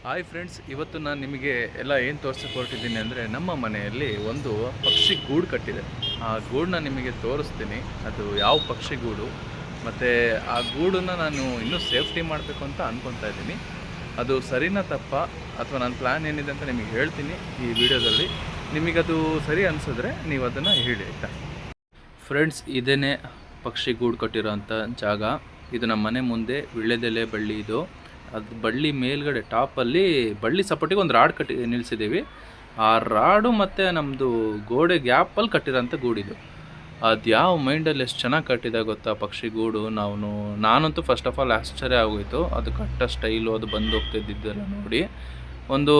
Hi friends, ಇವತ್ತು ನಾನು ನಿಮಗೆ ಎಲ್ಲ ಏನು ತೋರಿಸಕ್ಕೆ ಹೊರಟಿದ್ದೀನಿ ಅಂದರೆ ನಮ್ಮ ಮನೆಯಲ್ಲಿ ಒಂದು ಪಕ್ಷಿ ಗೂಡು ಕಟ್ಟಿದೆ. ಆ ಗೂಡನ್ನ ನಿಮಗೆ ತೋರಿಸ್ತೀನಿ. ಅದು ಯಾವ ಪಕ್ಷಿ ಗೂಡು ಮತ್ತು ಆ ಗೂಡನ್ನು ನಾನು ಇನ್ನೂ ಸೇಫ್ಟಿ ಮಾಡಬೇಕು ಅಂತ ಅಂದ್ಕೊತಾ ಇದ್ದೀನಿ. ಅದು ಸರಿನಾ ತಪ್ಪ ಅಥವಾ ನನ್ನ ಪ್ಲ್ಯಾನ್ ಏನಿದೆ ಅಂತ ನಿಮಗೆ ಹೇಳ್ತೀನಿ ಈ ವಿಡಿಯೋದಲ್ಲಿ. ನಿಮಗದು ಸರಿ ಅನಿಸಿದ್ರೆ ನೀವು ಅದನ್ನು ಹೇಳಿ, ಆಯಿತಾ ಫ್ರೆಂಡ್ಸ್. ಇದೇನೇ ಪಕ್ಷಿ ಗೂಡು ಕಟ್ಟಿರೋ ಅಂಥ ಜಾಗ. ಇದು ನಮ್ಮ ಮನೆ ಮುಂದೆ ವೀಳ್ಯದೆಲೆ ಬಳ್ಳಿ. ಇದು ಅದು ಬಳ್ಳಿ ಮೇಲ್ಗಡೆ ಟಾಪಲ್ಲಿ ಬಳ್ಳಿ ಸಪೋರ್ಟಿಗೆ ಒಂದು ರಾಡ್ ಕಟ್ಟಿ ನಿಲ್ಲಿಸಿದ್ದೀವಿ. ಆ ರಾಡು ಮತ್ತು ನಮ್ಮದು ಗೋಡೆ ಗ್ಯಾಪಲ್ಲಿ ಕಟ್ಟಿರೋಂಥ ಗೂಡಿದು. ಅದು ಯಾವ ಮೈಂಡಲ್ಲಿ ಎಷ್ಟು ಚೆನ್ನಾಗಿ ಕಟ್ಟಿದೆ ಗೊತ್ತಾ ಪಕ್ಷಿ ಗೂಡು. ನಾನಂತೂ ಫಸ್ಟ್ ಆಫ್ ಆಲ್ ಆಶ್ಚರ್ಯ ಆಗೋಯಿತು. ಅದು ಕಟ್ಟೋ ಸ್ಟೈಲು, ಅದು ಬಂದು ಹೋಗ್ತಿದ್ದೆಲ್ಲ ನೋಡಿ. ಒಂದು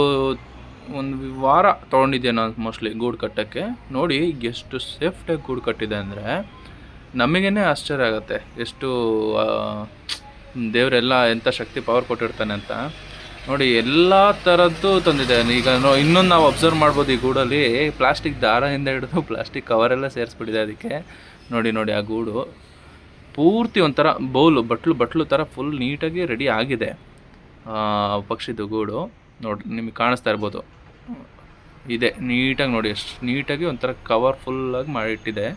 ವಾರ ತೊಗೊಂಡಿದ್ದೆ ನಾನು ಮೋಸ್ಟ್ಲಿ ಗೂಡು ಕಟ್ಟೋಕ್ಕೆ. ನೋಡಿ ಎಷ್ಟು ಸೇಫ್ಟಾಗಿ ಗೂಡು ಕಟ್ಟಿದೆ ಅಂದರೆ ನಮಗೇ ಆಶ್ಚರ್ಯ ಆಗುತ್ತೆ. ಎಷ್ಟು ದೇವರೆಲ್ಲ ಎಂಥ ಶಕ್ತಿ ಪವರ್ ಕೊಟ್ಟಿರ್ತಾನೆ ಅಂತ ನೋಡಿ. ಎಲ್ಲ ಥರದ್ದು ತಂದಿದೆ. ಈಗ ಇನ್ನೊಂದು ನಾವು ಅಬ್ಸರ್ವ್ ಮಾಡ್ಬೋದು, ಈ ಗೂಡಲ್ಲಿ ಪ್ಲಾಸ್ಟಿಕ್ ದಾರದಿಂದ ಹಿಡಿದು ಪ್ಲಾಸ್ಟಿಕ್ ಕವರೆಲ್ಲ ಸೇರಿಸ್ಬಿಟ್ಟಿದೆ ಅದಕ್ಕೆ. ನೋಡಿ ಆ ಗೂಡು ಪೂರ್ತಿ ಒಂಥರ ಬಟ್ಲು ಥರ ಫುಲ್ ನೀಟಾಗಿ ರೆಡಿ ಆಗಿದೆ. ಪಕ್ಷಿದು ಗೂಡು ನೋಡಿ, ನಿಮಗೆ ಕಾಣಿಸ್ತಾ ಇರ್ಬೋದು. ಇದೆ ನೀಟಾಗಿ ನೋಡಿ, ಎಷ್ಟು ನೀಟಾಗಿ ಒಂಥರ ಕವರ್ ಫುಲ್ಲಾಗಿ ಮಾಡಿಟ್ಟಿದೆ.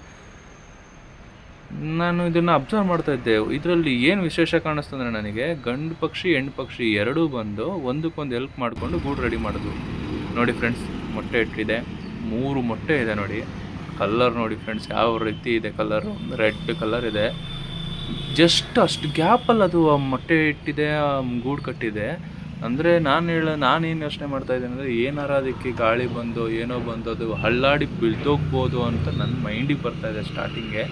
ನಾನು ಇದನ್ನು ಅಬ್ಸರ್ವ್ ಮಾಡ್ತಾ ಇದ್ದೆ. ಇದರಲ್ಲಿ ಏನು ವಿಶೇಷ ಕಾಣಿಸ್ತಂದ್ರೆ ನನಗೆ, ಗಂಡು ಪಕ್ಷಿ ಹೆಣ್ಣು ಪಕ್ಷಿ ಎರಡೂ ಬಂದು ಒಂದಕ್ಕೊಂದು ಹೆಲ್ಪ್ ಮಾಡಿಕೊಂಡು ಗೂಡು ರೆಡಿ ಮಾಡೋದು. ನೋಡಿ ಫ್ರೆಂಡ್ಸ್, ಮೊಟ್ಟೆ ಇಟ್ಟಿದೆ. 3 ಮೊಟ್ಟೆ ಇದೆ ನೋಡಿ. ಕಲರ್ ನೋಡಿ ಫ್ರೆಂಡ್ಸ್, ಯಾವ ರೀತಿ ಇದೆ ಕಲರು. ರೆಡ್ ಕಲರ್ ಇದೆ. ಜಸ್ಟ್ ಅಷ್ಟು ಗ್ಯಾಪಲ್ಲಿ ಅದು ಆ ಮೊಟ್ಟೆ ಇಟ್ಟಿದೆ, ಗೂಡು ಕಟ್ಟಿದೆ. ಅಂದರೆ ನಾನೇನು ಯೋಚನೆ ಮಾಡ್ತಾಯಿದ್ದೇನೆ ಅಂದರೆ, ಏನಾರ ಅದಕ್ಕೆ ಗಾಳಿ ಬಂದು ಏನೋ ಬಂದು ಅದು ಹಳ್ಳಾಡಿ ಬಿಳ್ದೋಗ್ಬೋದು ಅಂತ ನನ್ನ ಮೈಂಡಿಗೆ ಬರ್ತಾಯಿದೆ ಸ್ಟಾರ್ಟಿಂಗೆ.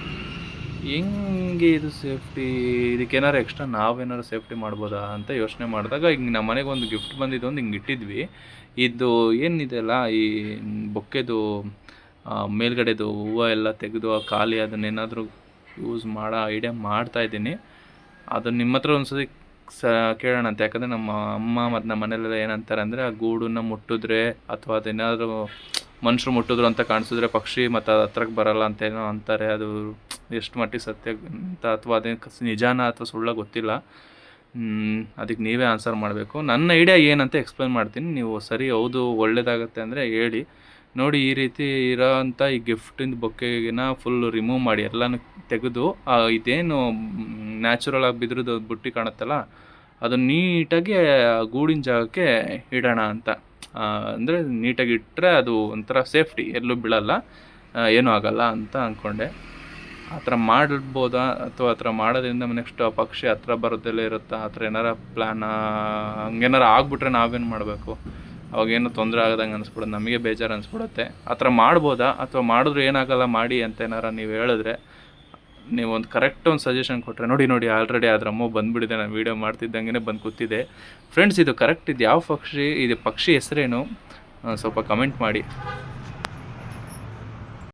ಹೆಂಗೆ ಇದು ಸೇಫ್ಟಿ, ಇದಕ್ಕೇನಾರು ಎಕ್ಸ್ಟ್ರಾ ನಾವೇನಾರು ಸೇಫ್ಟಿ ಮಾಡ್ಬೋದಾ ಅಂತ ಯೋಚನೆ ಮಾಡಿದಾಗ, ಈಗ ನಮ್ಮ ಮನೆಗೆ ಒಂದು ಗಿಫ್ಟ್ ಬಂದಿದ್ದು ಒಂದು ಹಿಂಗೆ ಇಟ್ಟಿದ್ವಿ. ಇದು ಏನಿದೆಯಲ್ಲ, ಈ ಬೊಕ್ಕೆದು ಮೇಲ್ಗಡೆದು ಹೂವು ಎಲ್ಲ ತೆಗೆದು ಆ ಖಾಲಿ ಅದನ್ನೇನಾದರೂ ಯೂಸ್ ಮಾಡೋ ಐಡಿಯಾ ಮಾಡ್ತಾಯಿದ್ದೀನಿ. ಅದು ನಿಮ್ಮ ಹತ್ರ ಒಂದು ಸತಿ ಕೇಳೋಣ ಅಂತ. ಯಾಕಂದರೆ ನಮ್ಮ ಅಮ್ಮ ಮತ್ತು ನಮ್ಮ ಮನೇಲೆಲ್ಲ ಏನಂತಾರೆ ಅಂದರೆ, ಆ ಗೂಡನ್ನು ಮುಟ್ಟಿದ್ರೆ ಅಥವಾ ಅದೇನಾದರೂ ಮನುಷ್ಯರು ಮುಟ್ಟಿದ್ರು ಅಂತ ಕಾಣಿಸಿದ್ರೆ ಪಕ್ಷಿ ಮತ್ತು ಅದು ಹತ್ರಕ್ಕೆ ಬರಲ್ಲ ಅಂತ ಏನೋ ಅಂತಾರೆ. ಅದು ಎಷ್ಟು ಮಟ್ಟಿಗೆ ಸತ್ಯ ಅಂತ ಅಥವಾ ಅದೇನು ನಿಜಾನ ಅಥವಾ ಸುಳ್ಳ ಗೊತ್ತಿಲ್ಲ. ಅದಕ್ಕೆ ನೀವೇ ಆನ್ಸರ್ ಮಾಡಬೇಕು. ನನ್ನ ಐಡಿಯಾ ಏನಂತ ಎಕ್ಸ್ಪ್ಲೇನ್ ಮಾಡ್ತೀನಿ. ನೀವು ಸರಿ ಹೌದು ಒಳ್ಳೆಯದಾಗತ್ತೆ ಅಂದರೆ ಹೇಳಿ. ನೋಡಿ, ಈ ರೀತಿ ಇರೋವಂಥ ಈ ಗಿಫ್ಟಿಂದ ಬೊಕ್ಕೆಗಿನ ಫುಲ್ ರಿಮೂವ್ ಮಾಡಿ ಎಲ್ಲನೂ ತೆಗೆದು, ಇದೇನು ನ್ಯಾಚುರಲ್ ಆಗಿ ಬಿದ್ರದ್ದು ಬುಟ್ಟಿ ಕಾಣುತ್ತಲ್ಲ, ಅದನ್ನು ನೀಟಾಗಿ ಗೂಡಿನ ಜಾಗಕ್ಕೆ ಇಡೋಣ ಅಂತ. ಅಂದರೆ ನೀಟಾಗಿ ಇಟ್ಟರೆ ಅದು ಒಂಥರ ಸೇಫ್ಟಿ, ಎಲ್ಲೂ ಬೀಳಲ್ಲ, ಏನೂ ಆಗಲ್ಲ ಅಂತ ಅಂದ್ಕೊಂಡೆ. ಆ ಥರ ಮಾಡ್ಬೋದಾ ಅಥವಾ ಆ ಥರ ಮಾಡೋದ್ರಿಂದ ನೆಕ್ಸ್ಟ್ ಆ ಪಕ್ಷಿ ಹತ್ರ ಬರೋದೆಲ್ಲ ಇರುತ್ತಾ, ಆ ಥರ ಏನಾರ ಪ್ಲ್ಯಾನ್ ಹಂಗೇನಾರು ಆಗ್ಬಿಟ್ರೆ ನಾವೇನು ಮಾಡಬೇಕು? ಅವಾಗೇನು ತೊಂದರೆ ಆಗದಂಗೆ ಅನಿಸ್ಬಿಡೋದು, ನಮಗೆ ಬೇಜಾರು ಅನಿಸ್ಬಿಡುತ್ತೆ. ಆ ಥರ ಮಾಡ್ಬೋದಾ ಅಥವಾ ಮಾಡಿದ್ರು ಏನಾಗಲ್ಲ ಮಾಡಿ ಅಂತ ಏನಾರ ನೀವು ಹೇಳಿದ್ರೆ, ನೀವು ಒಂದು ಕರೆಕ್ಟ್ ಒಂದು ಸಜೆಷನ್ ಕೊಟ್ಟರೆ. ನೋಡಿ ಆಲ್ರೆಡಿ ಅದ್ರ ಅಮ್ಮ ಬಂದುಬಿಟ್ಟಿದೆ. ನಾನು ವೀಡಿಯೋ ಮಾಡ್ತಿದ್ದಂಗೆ ಬಂದು ಕೂತಿದೆ. ಫ್ರೆಂಡ್ಸ್, ಇದು ಕರೆಕ್ಟ್ ಇದು ಯಾವ ಪಕ್ಷಿ, ಇದು ಪಕ್ಷಿ ಹೆಸರೇನು ಸ್ವಲ್ಪ ಕಮೆಂಟ್ ಮಾಡಿ.